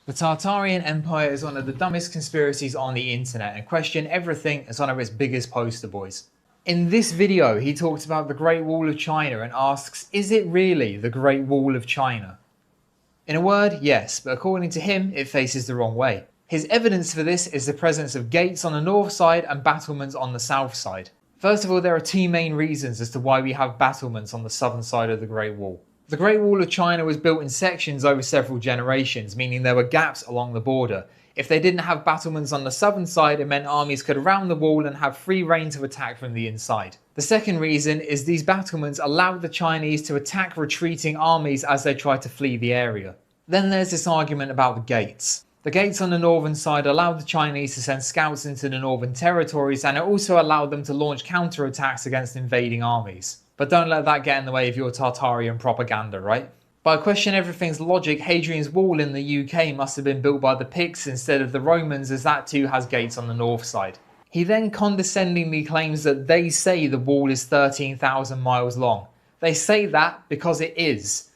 The Tartarian Empire is one of the dumbest conspiracies on the internet and question everything as one of its biggest poster boys. In this video, he talks about the Great Wall of China and asks, is it really the Great Wall of China? In a word, yes, but according to him, it faces the wrong way. His evidence for this is the presence of gates on the north side and battlements on the south side. First of all, there are two main reasons as to why we have battlements on the southern side of the Great Wall. The Great Wall of China was built in sections over several generations, meaning there were gaps along the border. If they didn't have battlements on the southern side, it meant armies could round the wall and have free reign to attack from the inside. The second reason is these battlements allowed the Chinese to attack retreating armies as they tried to flee the area. Then there's this argument about the gates. The gates on the northern side allowed the Chinese to send scouts into the northern territories, and it also allowed them to launch counterattacks against invading armies. But don't let that get in the way of your Tartarian propaganda, right? By question everything's logic, Hadrian's Wall in the UK must have been built by the Picts instead of the Romans, as that too has gates on the north side. He then condescendingly claims that they say the wall is 13,000 miles long. They say that because it is.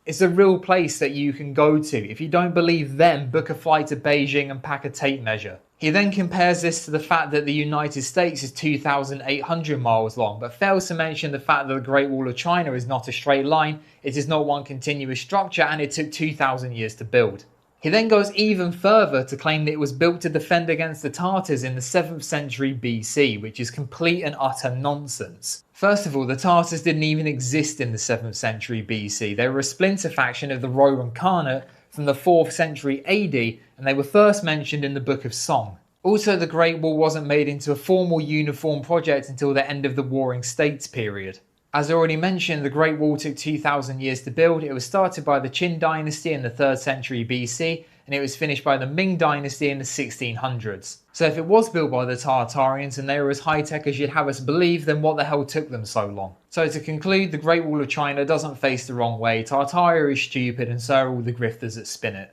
It's a real place that you can go to. If you don't believe them, book a flight to Beijing and pack a tape measure. He then compares this to the fact that the United States is 2,800 miles long, but fails to mention the fact that the Great Wall of China is not a straight line, it is not one continuous structure, and it took 2,000 years to build. He then goes even further to claim that it was built to defend against the Tartars in the 7th century BC, which is complete and utter nonsense. First of all, the Tartars didn't even exist in the 7th century BC. They were a splinter faction of the Roman Khanate from the 4th century AD, and they were first mentioned in the Book of Song. Also, the Great Wall wasn't made into a formal uniform project until the end of the Warring States period. As already mentioned, the Great Wall took 2,000 years to build. It was started by the Qin dynasty in the 3rd century BC, and it was finished by the Ming dynasty in the 1600s. So if it was built by the Tartarians and they were as high-tech as you'd have us believe, then what the hell took them so long? So to conclude, the Great Wall of China doesn't face the wrong way. Tartaria is stupid, and so are all the grifters that spin it.